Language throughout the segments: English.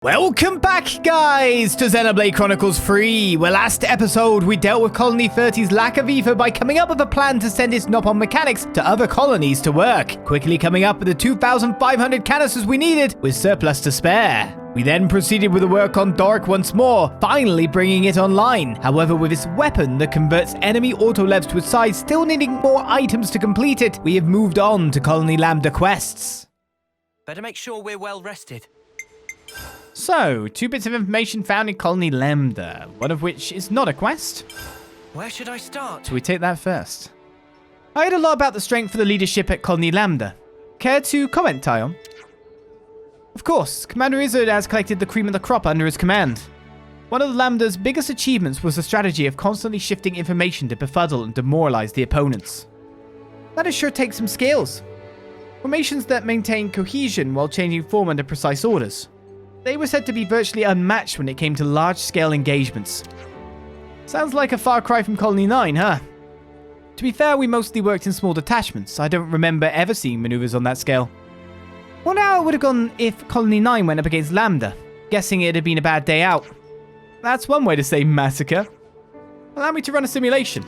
Welcome back, guys, to Xenoblade Chronicles 3, where last episode we dealt with Colony 30's lack of ether by coming up with a plan to send its knob-on mechanics to other colonies to work, quickly coming up with the 2,500 canisters we needed with surplus to spare. We then proceeded with the work on Dorrick once more, finally bringing it online. However, with its weapon that converts enemy auto-levs to its side still needing more items to complete it, we have moved on to Colony Lambda quests. Better make sure we're well rested. So, 2 bits of information found in Colony Lambda, one of which is not a quest. Where should I start? So we take that first. I heard a lot about the strength of the leadership at Colony Lambda. Care to comment, Tyon? Of course, Commander Isurd has collected the cream of the crop under his command. One of the Lambda's biggest achievements was the strategy of constantly shifting information to befuddle and demoralize the opponents. That sure takes some skills. Formations that maintain cohesion while changing form under precise orders. They were said to be virtually unmatched when it came to large-scale engagements. Sounds like a far cry from Colony 9, huh? To be fair, we mostly worked in small detachments. I don't remember ever seeing maneuvers on that scale. Wonder how it would have gone if Colony 9 went up against Lambda. Guessing it had been a bad day out. That's one way to say massacre. Allow me to run a simulation.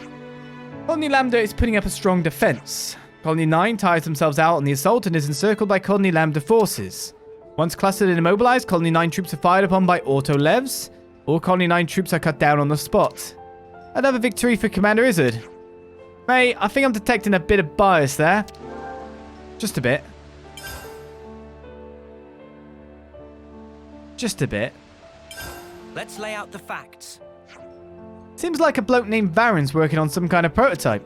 Colony Lambda is putting up a strong defense. Colony 9 tires themselves out on the assault and is encircled by Colony Lambda forces. Once clustered and immobilized, Colony 9 troops are fired upon by auto-levs. All Colony 9 troops are cut down on the spot. Another victory for Commander Isurd. Mate, I think I'm detecting a bit of bias there. Just a bit. Just a bit. Let's lay out the facts. Seems like a bloke named Varen's working on some kind of prototype.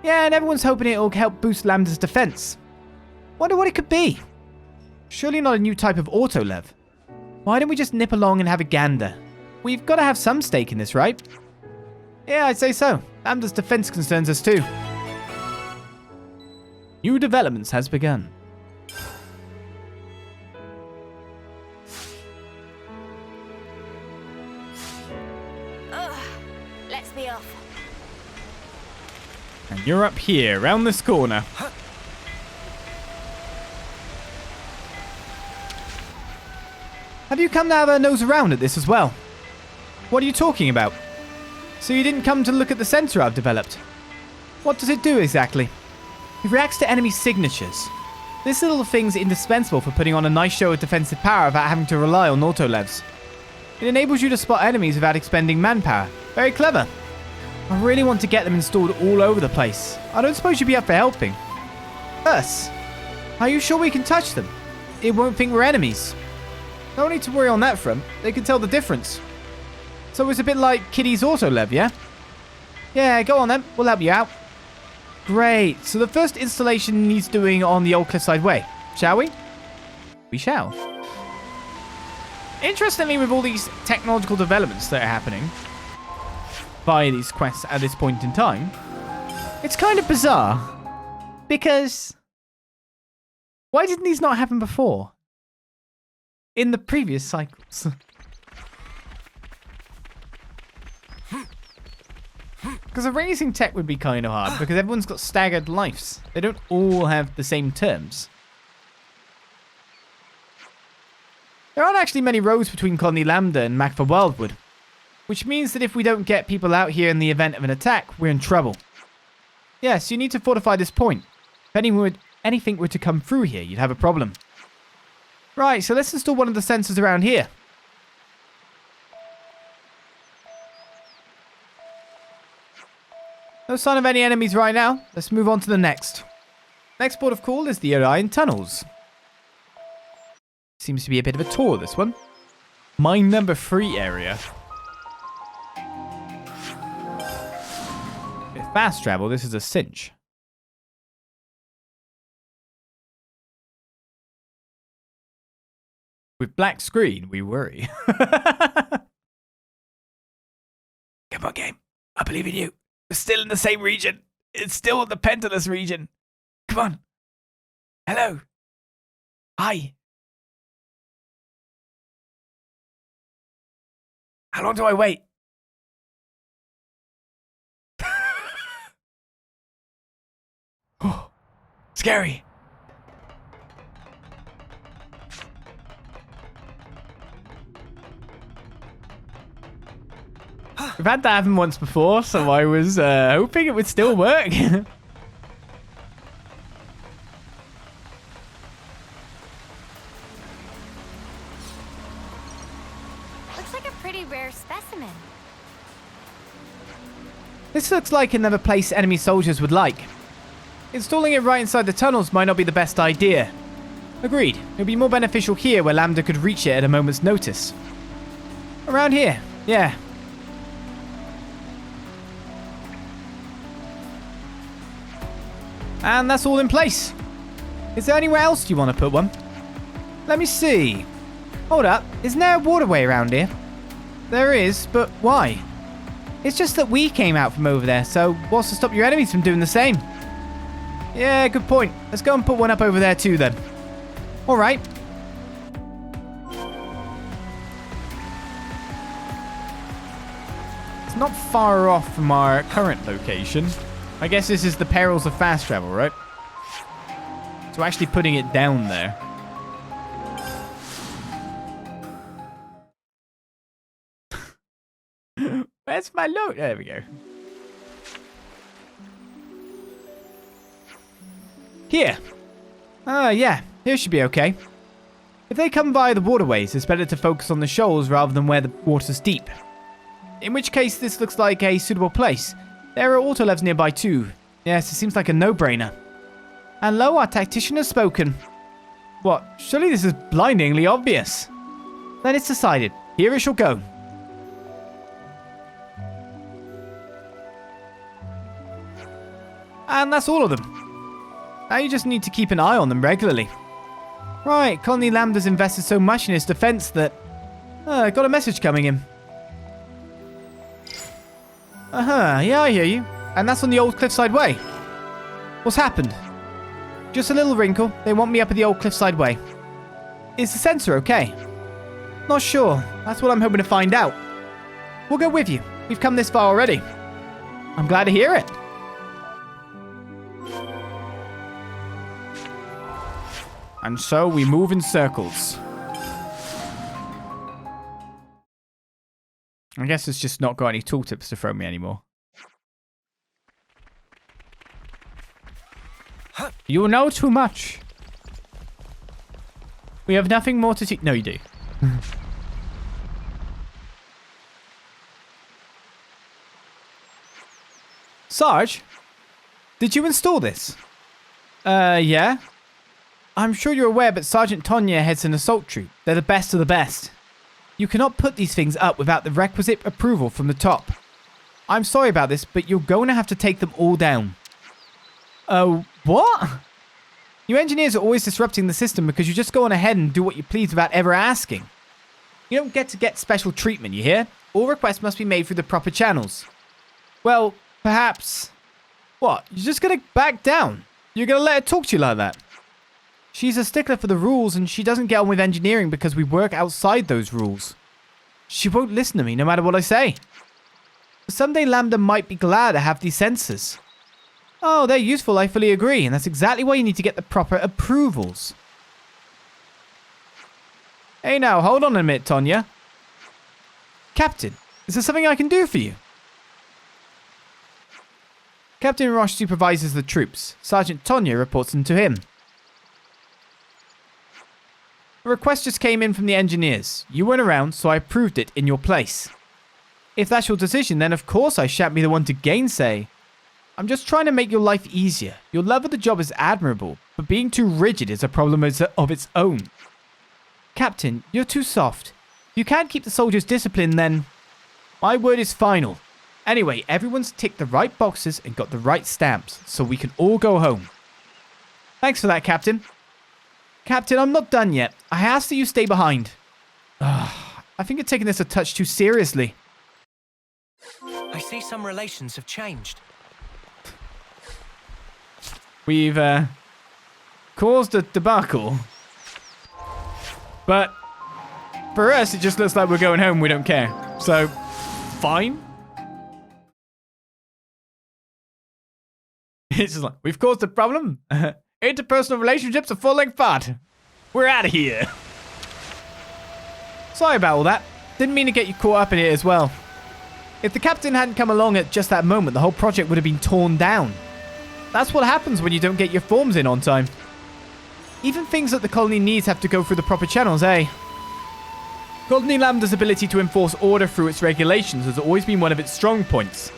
Yeah, and everyone's hoping it'll help boost Lambda's defense. Wonder what it could be. Surely not a new type of auto-lev. Why don't we just nip along and have a gander? We've got to have some stake in this, right? Yeah, I'd say so. Lambda's defense concerns us too. New developments has begun. Let's be off. And you're up here, round this corner. Have you come to have a nose around at this as well? What are you talking about? So you didn't come to look at the sensor I've developed? What does it do exactly? It reacts to enemy signatures. This little thing's indispensable for putting on a nice show of defensive power without having to rely on auto-levs. It enables you to spot enemies without expending manpower. Very clever. I really want to get them installed all over the place. I don't suppose you'd be up for helping. Us? Are you sure we can touch them? It won't think we're enemies. No need to worry on that front. They can tell the difference. So it's a bit like Kitty's auto-lev, yeah? Yeah, go on then. We'll help you out. Great. So the first installation needs doing on the old Cliffside Way. Shall we? We shall. Interestingly, with all these technological developments that are happening via these quests at this point in time, it's kind of bizarre. Because why didn't these not happen before? In the previous cycles. Because erasing tech would be kind of hard, because everyone's got staggered lives. They don't all have the same terms. There aren't actually many roads between Colony Lambda and Macfa Wildwood, which means that if we don't get people out here in the event of an attack, we're in trouble. Yes, you need to fortify this point. If anything were to come through here, you'd have a problem. Right, so let's install one of the sensors around here. No sign of any enemies right now. Let's move on to the next. Next port of call is the Orion Tunnels. Seems to be a bit of a tour, this one. Mine number 3 area. With fast travel, this is a cinch. With black screen, we worry. Come on, game. I believe in you. We're still in the same region. It's still the Pentalus region. Come on. Hello. Hi. How long do I wait? Oh, scary. We've had that happen once before, so I was hoping it would still work. Looks like a pretty rare specimen. This looks like another place enemy soldiers would like. Installing it right inside the tunnels might not be the best idea. Agreed. It would be more beneficial here where Lambda could reach it at a moment's notice. Around here, yeah. And that's all in place. Is there anywhere else you want to put one? Let me see. Hold up, isn't there a waterway around here? There is, but why? It's just that we came out from over there, so what's to stop your enemies from doing the same? Yeah, good point. Let's go and put one up over there too then. Alright. It's not far off from our current location. I guess this is the perils of fast travel, right? So actually putting it down there. Where's my note? There we go. Here. Yeah. Here should be okay. If they come via the waterways, it's better to focus on the shoals rather than where the water's deep. In which case, this looks like a suitable place. There are autolevs nearby too. Yes, it seems like a no-brainer. And lo, our tactician has spoken. What? Surely this is blindingly obvious. Then it's decided. Here it shall go. And that's all of them. Now you just need to keep an eye on them regularly. Right, Colony Lambda's invested so much in its defense that... I got a message coming in. Yeah, I hear you. And that's on the old Cliffside Way. What's happened? Just a little wrinkle. They want me up at the old Cliffside Way. Is the sensor okay? Not sure. That's what I'm hoping to find out. We'll go with you. We've come this far already. I'm glad to hear it. And so we move in circles. I guess it's just not got any tooltips to throw me anymore. You know too much. We have nothing more to teach. No, you do. Sarge, did you install this? Yeah. I'm sure you're aware, but Sergeant Tonya heads an assault troop. They're the best of the best. You cannot put these things up without the requisite approval from the top. I'm sorry about this, but you're going to have to take them all down. What? You engineers are always disrupting the system because you just go on ahead and do what you please without ever asking. You don't get to get special treatment, you hear? All requests must be made through the proper channels. Well, perhaps... What? You're just going to back down? You're going to let her talk to you like that? She's a stickler for the rules, and she doesn't get on with engineering because we work outside those rules. She won't listen to me no matter what I say. Someday Lambda might be glad to have these sensors. Oh, they're useful, I fully agree, and that's exactly why you need to get the proper approvals. Hey now, hold on a minute, Tonya. Captain, is there something I can do for you? Captain Roche supervises the troops. Sergeant Tonya reports them to him. A request just came in from the engineers. You weren't around, so I approved it in your place. If that's your decision, then of course I shan't be the one to gainsay. I'm just trying to make your life easier. Your love of the job is admirable, but being too rigid is a problem of its own. Captain, you're too soft. If you can't keep the soldiers disciplined, then... My word is final. Anyway, everyone's ticked the right boxes and got the right stamps, so we can all go home. Thanks for that, Captain. Captain, I'm not done yet. I ask that you stay behind. I think you're taking this a touch too seriously. I see some relations have changed. We've, caused a debacle. But for us, it just looks like we're going home. We don't care. So, fine. It's just like, we've caused a problem. Interpersonal relationships are falling apart. We're out of here. Sorry about all that. Didn't mean to get you caught up in it as well. If the captain hadn't come along at just that moment, the whole project would have been torn down. That's what happens when you don't get your forms in on time. Even things that the colony needs have to go through the proper channels, eh? Colony Lambda's ability to enforce order through its regulations has always been one of its strong points.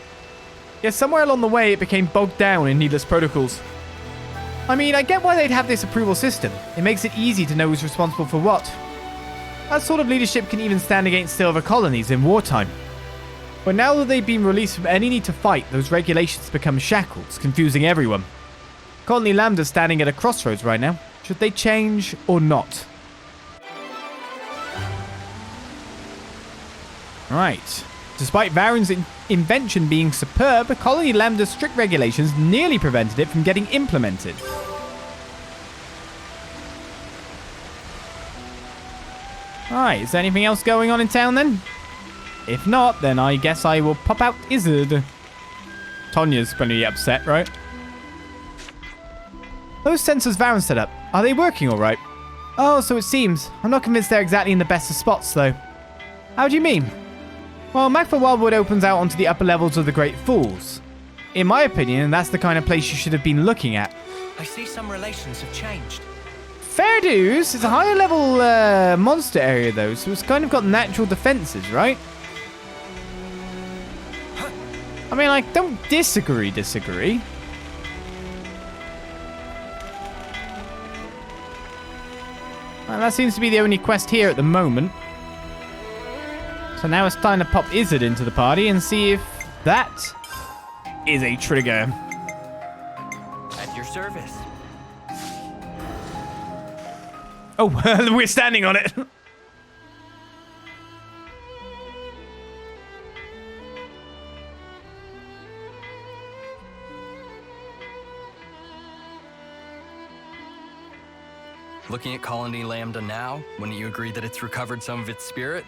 Yet somewhere along the way, it became bogged down in needless protocols. I mean, I get why they'd have this approval system. It makes it easy to know who's responsible for what. That sort of leadership can even stand against silver colonies in wartime. But now that they've been released from any need to fight, those regulations become shackles, confusing everyone. Colony Lambda's standing at a crossroads right now. Should they change or not? Right. Despite Varen's invention being superb, Colony Lambda's strict regulations nearly prevented it from getting implemented. Alright, is there anything else going on in town then? If not, then I guess I will pop out Isurd. Tonya's going to be upset, right? Those sensors Varen set up, are they working alright? Oh, so it seems. I'm not convinced they're exactly in the best of spots, though. How do you mean? Well, Macfa Wildwood opens out onto the upper levels of the Great Falls. In my opinion, that's the kind of place you should have been looking at. I see some relations have changed. Fair dues. It's a higher level monster area, though, so it's kind of got natural defenses, right? I mean, like, don't disagree. Well, that seems to be the only quest here at the moment. So now it's time to pop Isurd into the party and see if that is a trigger. At your service. Oh, we're standing on it. Looking at Colony Lambda now, wouldn't you agree that it's recovered some of its spirit?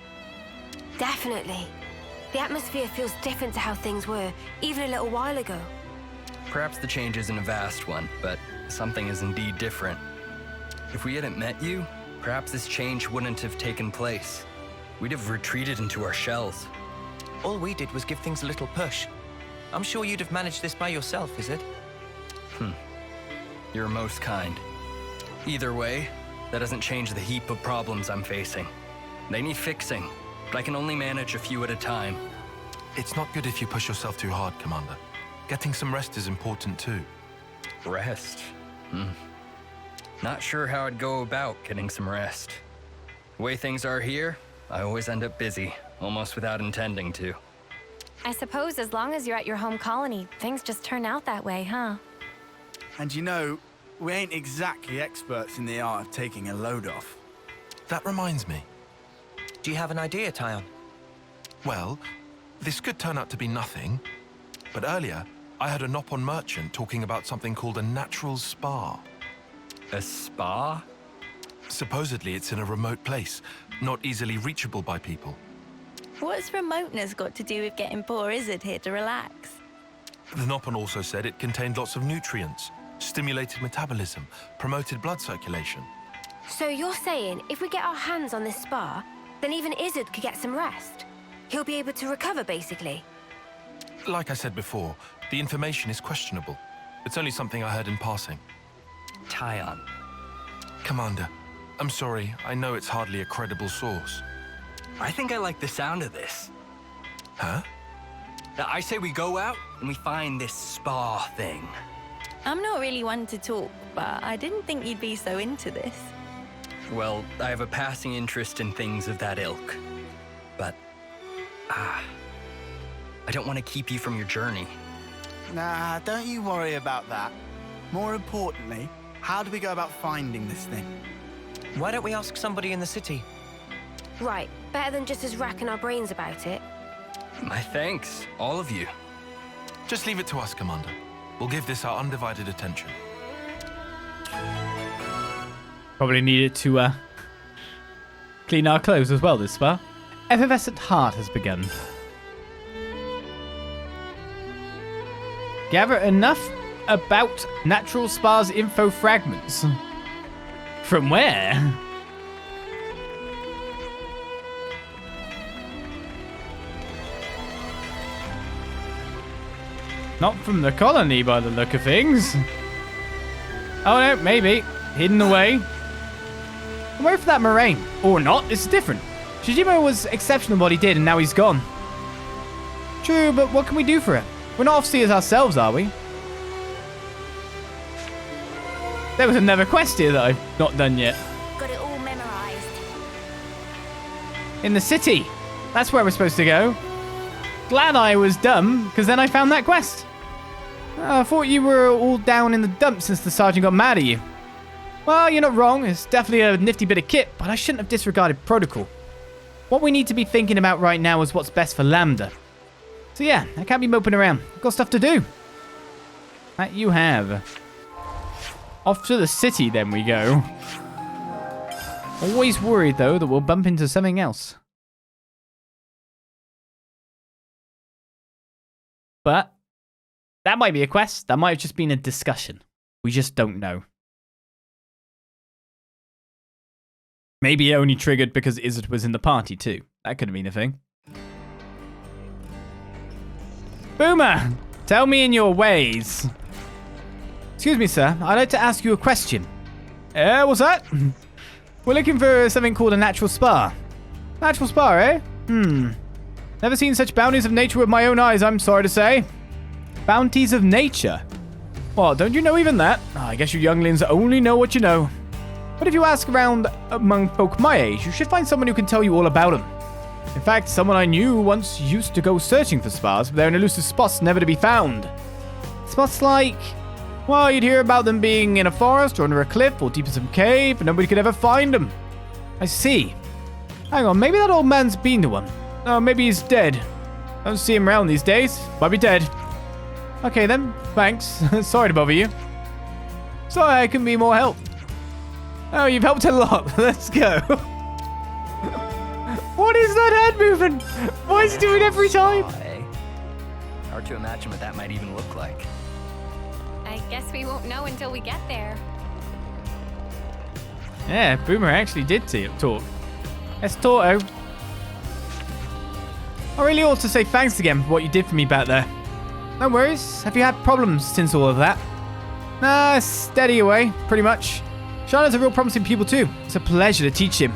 Definitely. The atmosphere feels different to how things were, even a little while ago. Perhaps the change isn't a vast one, but something is indeed different. If we hadn't met you, perhaps this change wouldn't have taken place. We'd have retreated into our shells. All we did was give things a little push. I'm sure you'd have managed this by yourself, is it? You're most kind. Either way, that doesn't change the heap of problems I'm facing. They need fixing, but I can only manage a few at a time. It's not good if you push yourself too hard, Commander. Getting some rest is important too. Rest? Not sure how I'd go about getting some rest. The way things are here, I always end up busy, almost without intending to. I suppose as long as you're at your home colony, things just turn out that way, huh? And you know, we ain't exactly experts in the art of taking a load off. That reminds me. Do you have an idea, Tyon? Well, this could turn out to be nothing, but earlier I heard a Nopon merchant talking about something called a natural spa. A spa? Supposedly it's in a remote place, not easily reachable by people. What's remoteness got to do with getting poor Isurd here to relax? The Nopon also said it contained lots of nutrients, stimulated metabolism, promoted blood circulation. So you're saying if we get our hands on this spa, then even Isurd could get some rest? He'll be able to recover, basically? Like I said before, the information is questionable. It's only something I heard in passing. Tyon. Commander, I'm sorry, I know it's hardly a credible source. I think I like the sound of this. Huh? I say we go out and we find this spa thing. I'm not really one to talk, but I didn't think you'd be so into this. Well, I have a passing interest in things of that ilk. But, I don't want to keep you from your journey. Nah, don't you worry about that. More importantly, how do we go about finding this thing? Why don't we ask somebody in the city? Right, better than just us racking our brains about it. My thanks, all of you. Just leave it to us, Commander. We'll give this our undivided attention. Probably needed to clean our clothes as well, this spa. Effervescent Heart has begun. Gather enough about Natural Spa's info fragments. From where? Not from the colony by the look of things. Oh no, maybe. Hidden away. I'm waiting for that moraine. Or not, it's different. Shijima was exceptional in what he did and now he's gone. True, but what can we do for it? We're not Off-Seers ourselves, are we? There was another quest here that I've not done yet. Got it all memorized. In the city. That's where we're supposed to go. Glad I was dumb, because then I found that quest. I thought you were all down in the dumps since the sergeant got mad at you. Well, you're not wrong. It's definitely a nifty bit of kit, but I shouldn't have disregarded protocol. What we need to be thinking about right now is what's best for Lambda. So yeah, I can't be moping around. I've got stuff to do. That you have. Off to the city, then we go. Always worried, though, that we'll bump into something else. But that might be a quest. That might have just been a discussion. We just don't know. Maybe it only triggered because Isurd was in the party, too. That could have been a thing. Boomer! Tell me in your ways. Excuse me, sir. I'd like to ask you a question. What's that? We're looking for something called a natural spa. Natural spa, eh? Never seen such bounties of nature with my own eyes, I'm sorry to say. Bounties of nature? What, don't you know even that? I guess you younglings only know what you know. But if you ask around among folk my age, you should find someone who can tell you all about them. In fact, someone I knew once used to go searching for spas, but they're in elusive spots never to be found. Spots like... well, you'd hear about them being in a forest or under a cliff or deep in some cave, but nobody could ever find them. I see. Hang on, maybe that old man's been to one. Oh, maybe he's dead. Don't see him around these days. Might be dead. Okay then, thanks. Sorry to bother you. Sorry I couldn't be more help. Oh, you've helped a lot. Let's go. What is that hand movement? Why is he doing it every time? Hard to imagine what that might even look like. I guess we won't know until we get there. Yeah, Boomer actually did talk. That's Torto. I really ought to say thanks again for what you did for me back there. No worries. Have you had problems since all of that? Nah, steady away, pretty much. Shana's a real promising pupil too. It's a pleasure to teach him.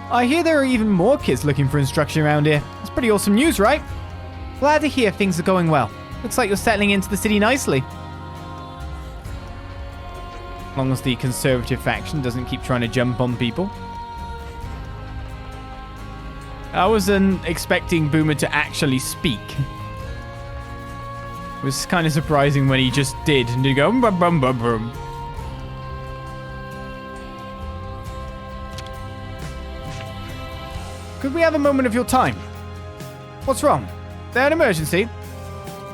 I hear there are even more kids looking for instruction around here. It's pretty awesome news, right? Glad to hear things are going well. Looks like you're settling into the city nicely. As long as the conservative faction doesn't keep trying to jump on people. I wasn't expecting Boomer to actually speak. It was kind of surprising when he just did, and he'd go bum bum bum bum. Could we have a moment of your time? What's wrong? There an emergency?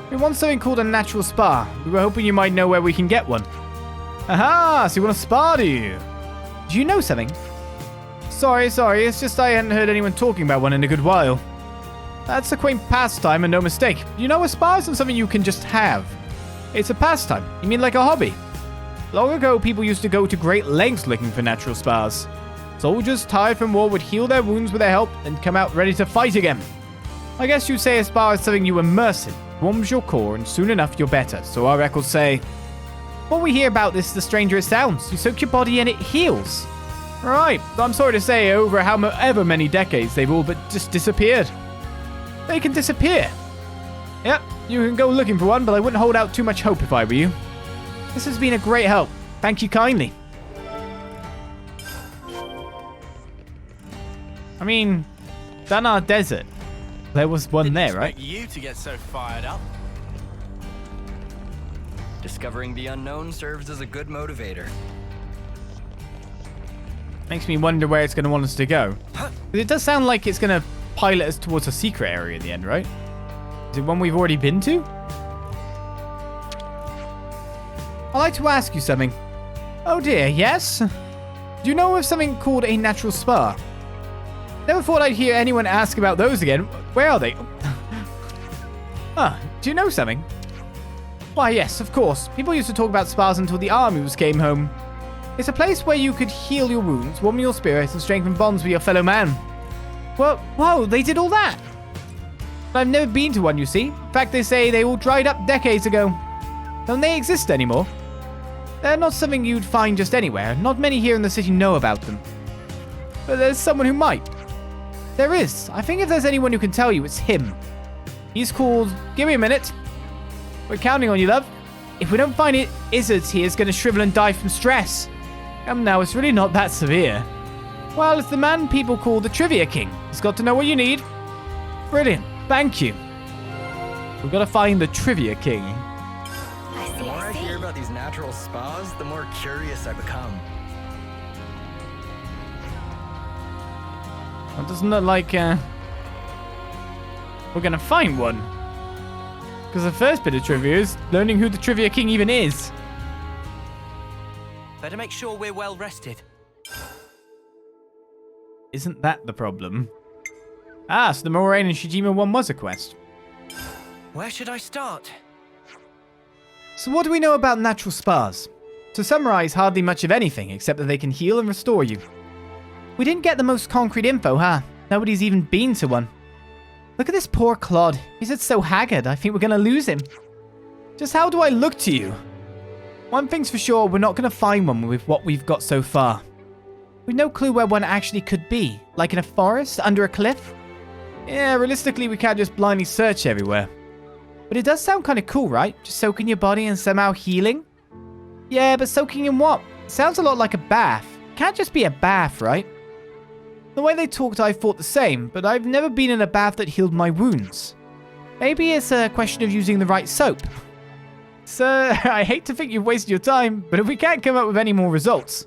We want something called a natural spa. We were hoping you might know where we can get one. Aha! So you want a spa, do you? Do you know something? Sorry. It's just I hadn't heard anyone talking about one in a good while. That's a quaint pastime and no mistake. You know, a spa isn't something you can just have. It's a pastime. You mean like a hobby? Long ago, people used to go to great lengths looking for natural spas. Soldiers tired from war would heal their wounds with their help and come out ready to fight again. I guess you'd say a spa is something you immerse in, warms your core, and soon enough you're better, so our records say. What we hear about this, the stranger it sounds. You soak your body and it heals. Right, I'm sorry to say, over however many decades, they've all but just disappeared. They can disappear. Yep, you can go looking for one, but I wouldn't hold out too much hope if I were you. This has been a great help. Thank you kindly. I mean, Danar Desert. There was one there, right? Didn't expect you to get so fired up. Discovering the unknown serves as a good motivator. Makes me wonder where it's going to want us to go. It does sound like it's going to pilot us towards a secret area in the end, right? Is it one we've already been to? I'd like to ask you something. Oh dear, yes? Do you know of something called a natural spa? Never thought I'd hear anyone ask about those again. Where are they? Do you know something? Why, yes, of course. People used to talk about spas until the armies came home. It's a place where you could heal your wounds, warm your spirits, and strengthen bonds with your fellow man. Well, whoa, they did all that? But I've never been to one, you see. In fact, they say they all dried up decades ago. Don't they exist anymore? They're not something you'd find just anywhere. Not many here in the city know about them. But there's someone who might. There is. I think if there's anyone who can tell you, it's him. He's called... Give me a minute. We're counting on you, love. If we don't find it, Isurd here is going to shrivel and die from stress. Come now, it's really not that severe. Well, it's the man people call the Trivia King. He's got to know what you need. Brilliant. Thank you. We've got to find the Trivia King. The more I hear about these natural spas, the more curious I become. Well, doesn't look like we're going to find one. Because the first bit of trivia is learning who the Trivia King even is. Better make sure we're well rested. Isn't that the problem? Ah, so the Moraine and Shijima one was a quest. Where should I start? So what do we know about natural spas? To summarize, hardly much of anything, except that they can heal and restore you. We didn't get the most concrete info, huh? Nobody's even been to one. Look at this poor clod. He's just so haggard, I think we're gonna lose him. Just how do I look to you? One thing's for sure, we're not gonna find one with what we've got so far. We've no clue where one actually could be. Like in a forest, under a cliff? Yeah, realistically, we can't just blindly search everywhere. But it does sound kind of cool, right? Just soaking your body and somehow healing? Yeah, but soaking in what? Sounds a lot like a bath. Can't just be a bath, right? The way they talked, I thought the same, but I've never been in a bath that healed my wounds. Maybe it's a question of using the right soap. Sir, I hate to think you've wasted your time, but if we can't come up with any more results...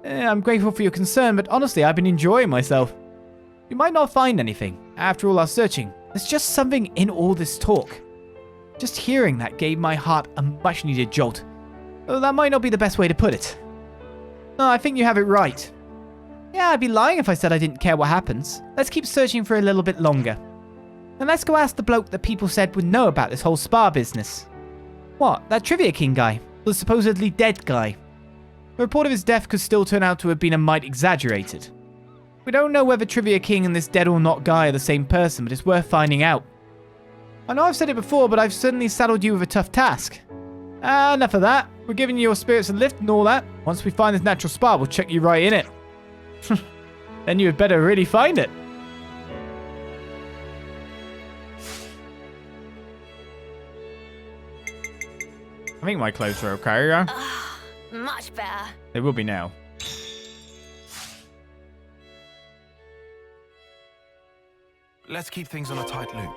I'm grateful for your concern, but honestly, I've been enjoying myself. We might not find anything. After all our searching, there's just something in all this talk. Just hearing that gave my heart a much-needed jolt. Though that might not be the best way to put it. No, I think you have it right. Yeah, I'd be lying if I said I didn't care what happens. Let's keep searching for a little bit longer. And let's go ask the bloke that people said would know about this whole spa business. What, that Trivia King guy? The supposedly dead guy? The report of his death could still turn out to have been a mite exaggerated. We don't know whether Trivia King and this dead or not guy are the same person, but it's worth finding out. I know I've said it before, but I've certainly saddled you with a tough task. Enough of that. We're giving your spirits a lift and all that. Once we find this natural spa, we'll check you right in it. Then you had better really find it. I think my clothes are okay, yeah? Much better. They will be now. Let's keep things on a tight loop.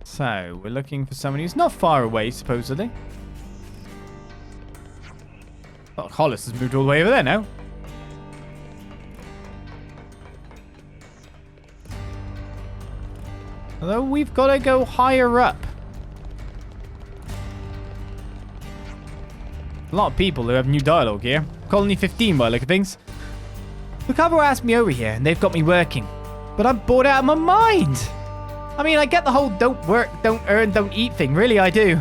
So, we're looking for someone who's not far away, supposedly. Oh, Hollis has moved all the way over there now. Although we've got to go higher up. A lot of people who have new dialogue here. Colony 15 by the look of things. The couple asked me over here and they've got me working. But I'm bored out of my mind. I mean, I get the whole don't work, don't earn, don't eat thing. Really, I do.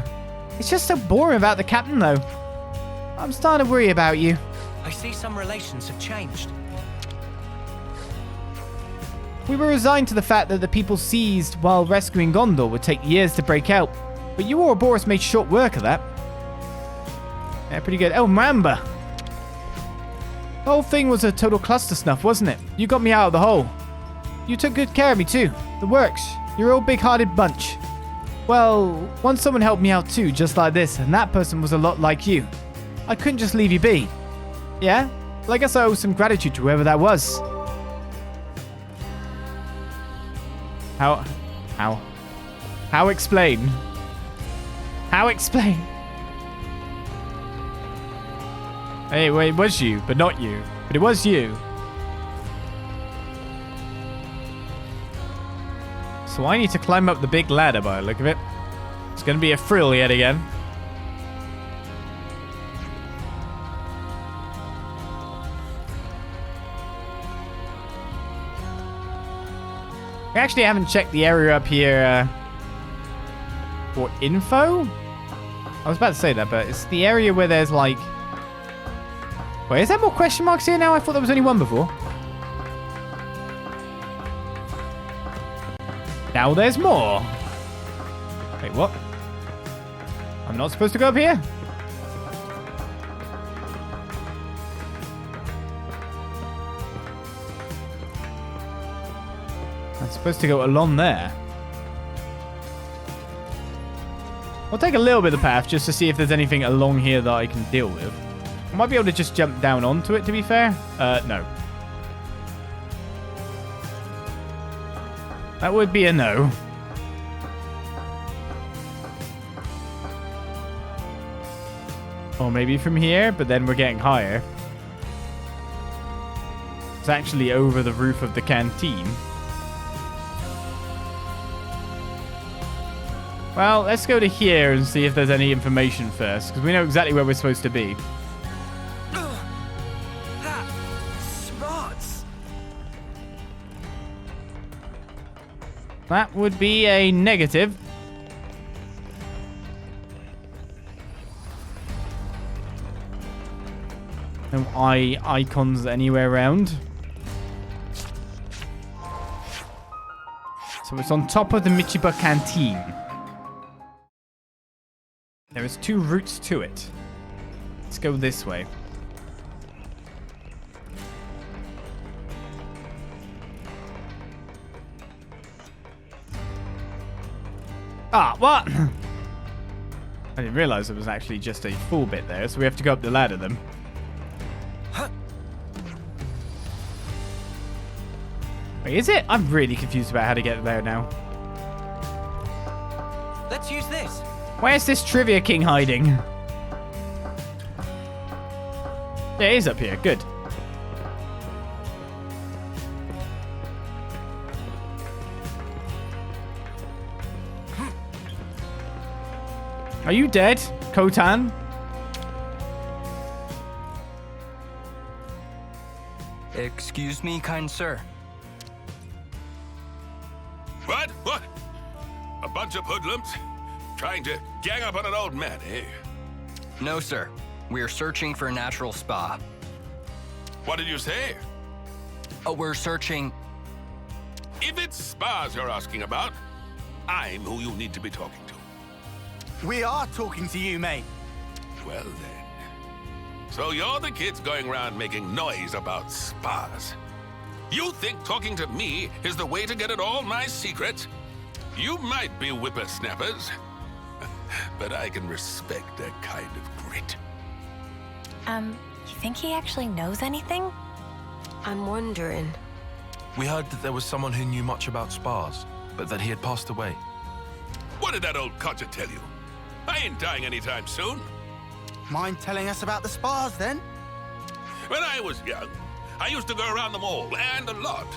It's just so boring about the captain, though. I'm starting to worry about you. I see some relations have changed. We were resigned to the fact that the people seized while rescuing Gondor would take years to break out. But you Ouroboros made short work of that. Yeah, pretty good. Oh, Mamba. The whole thing was a total cluster snuff, wasn't it? You got me out of the hole. You took good care of me, too. The works. You're all big-hearted bunch. Well, once someone helped me out, too, just like this, and that person was a lot like you. I couldn't just leave you be. Yeah? Well, I guess I owe some gratitude to whoever that was. How explain? How explain? Hey, well, it was you, but not you. But it was you. So I need to climb up the big ladder by the look of it. It's going to be a thrill yet again. I actually haven't checked the area up here for info. I was about to say that, but it's the area where there's like... Wait, is there more question marks here now? I thought there was only one before. Now there's more. Wait, what? I'm not supposed to go up here? I'm supposed to go along there. I'll take a little bit of the path just to see if there's anything along here that I can deal with. I might be able to just jump down onto it, to be fair. No. That would be a no. Or maybe from here, but then we're getting higher. It's actually over the roof of the canteen. Well, let's go to here and see if there's any information first, because we know exactly where we're supposed to be. Smarts. That would be a negative. No icons anywhere around. So it's on top of the Michiba canteen. There is 2 routes to it. Let's go this way. Ah, what? I didn't realize it was actually just a full bit there, so we have to go up the ladder then. Wait, is it? I'm really confused about how to get there now. Let's use this. Where's this Trivia King hiding? Yeah, he's up here. Good. Are you dead, Kotan? Excuse me, kind sir. What? What? A bunch of hoodlums? Trying to gang up on an old man, eh? No, sir. We are searching for a natural spa. What did you say? Oh, we're searching... If it's spas you're asking about, I'm who you need to be talking to. We are talking to you, mate. Well then. So you're the kids going around making noise about spas. You think talking to me is the way to get at all my secrets? You might be whippersnappers, but I can respect that kind of grit. You think he actually knows anything? I'm wondering. We heard that there was someone who knew much about spas, but that he had passed away. What did that old codger tell you? I ain't dying anytime soon. Mind telling us about the spas, then? When I was young, I used to go around them all, and a lot.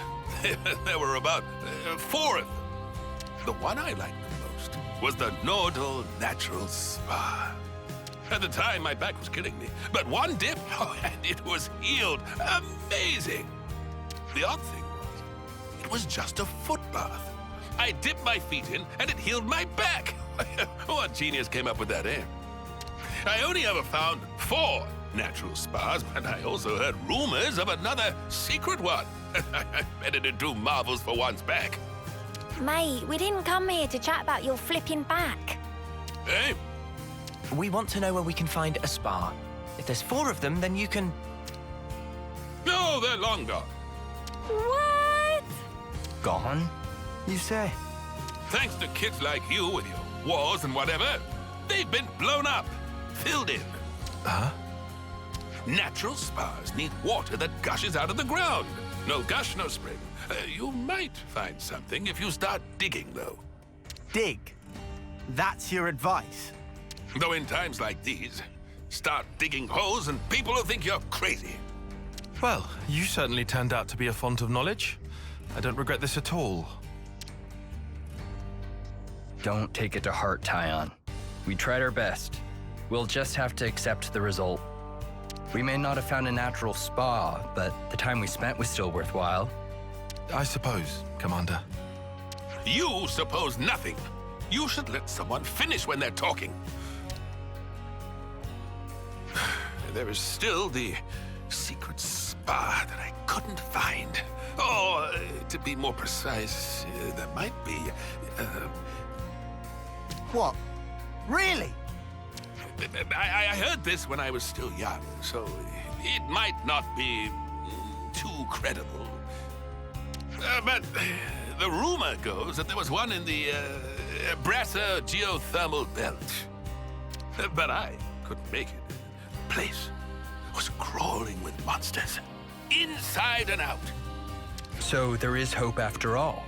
There were about 4 of them. The one I liked the most was the Nordal Natural Spa. At the time, my back was killing me, but one dip, and it was healed. Amazing! The odd thing was, it was just a foot bath. I dipped my feet in, and it healed my back. What genius came up with that, eh? I only ever found 4 natural spas, and I also heard rumors of another secret one. I bet it'd do marvels for one's back. Mate, we didn't come here to chat about your flipping back. Eh? We want to know where we can find a spa. If there's 4 of them, then you can... No, they're long gone. What? Gone, you say? Thanks to kids like you with your wars and whatever, they've been blown up, filled in. Huh? Natural spas need water that gushes out of the ground. No gush, no spring. You might find something if you start digging, though. Dig. That's your advice. Though in times like these, start digging holes and people will think you're crazy. Well, you certainly turned out to be a font of knowledge. I don't regret this at all. Don't take it to heart, Tyon. We tried our best. We'll just have to accept the result. We may not have found a natural spa, but the time we spent was still worthwhile. I suppose, Commander. You suppose nothing. You should let someone finish when they're talking. There is still the secret spa that I couldn't find. Oh, to be more precise, there might be. What? Really? I heard this when I was still young, so it might not be too credible. But the rumor goes that there was one in the Brasser geothermal belt. But I couldn't make it. The place was crawling with monsters, inside and out. So there is hope after all.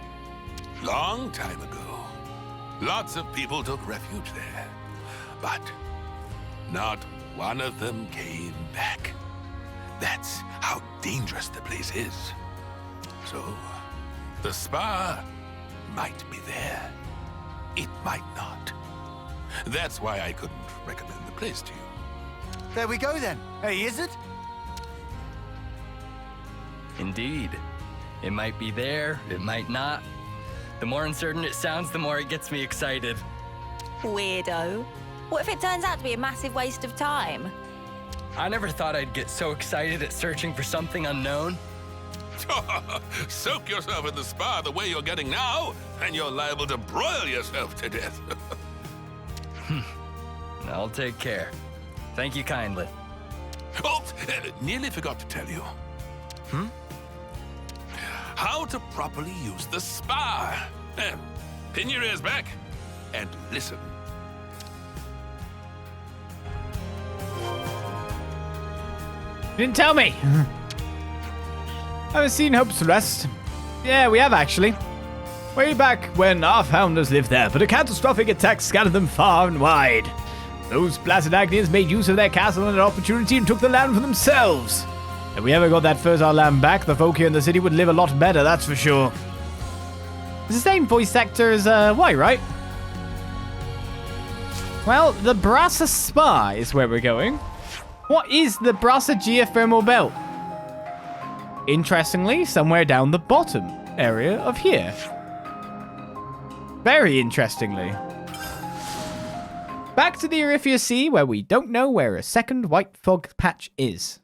Long time ago, lots of people took refuge there. But not one of them came back. That's how dangerous the place is. So, the spa might be there. It might not. That's why I couldn't recommend the place to you. There we go then. Hey, is it? Indeed. It might be there, it might not. The more uncertain it sounds, the more it gets me excited. Weirdo. What if it turns out to be a massive waste of time? I never thought I'd get so excited at searching for something unknown. Soak yourself in the spa the way you're getting now, and you're liable to broil yourself to death. I'll take care. Thank you kindly. Oh, nearly forgot to tell you. How to properly use the spa. Pin your ears back and listen. You didn't tell me. Haven't seen Hope's Rest. Yeah, we have actually. Way back when our founders lived there, but a catastrophic attack scattered them far and wide. Those blasted Agnians made use of their castle and an opportunity and took the land for themselves. If we ever got that fertile land back, the folk here in the city would live a lot better, that's for sure. It's the same voice actor as, Y, right? Well, the Brasser Spa is where we're going. What is the Brasser geothermal belt? Interestingly, somewhere down the bottom area of here. Very interestingly. Back to the Erythia Sea, where we don't know where a second white fog patch is.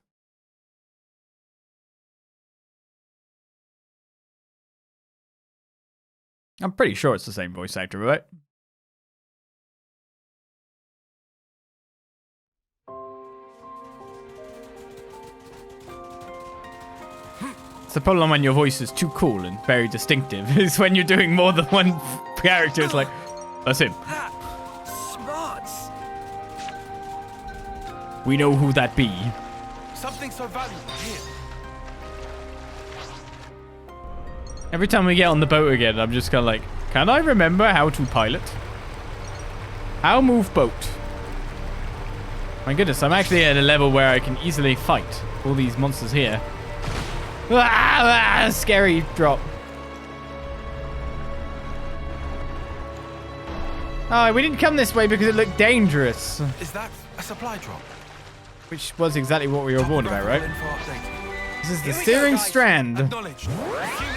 I'm pretty sure it's the same voice actor, right? It's the problem when your voice is too cool and very distinctive. Is when you're doing more than one character. It's like, that's him. Smarts. We know who that be. Something so valuable here. Every time we get on the boat again, I'm just kind of like, can I remember how to pilot? How move boat? My goodness, I'm actually at a level where I can easily fight all these monsters here. Scary drop. Oh, we didn't come this way because it looked dangerous. Is that a supply drop? Which was exactly what we were warned about, right? Info updated. This is the steering strand. Acknowledged. Assuming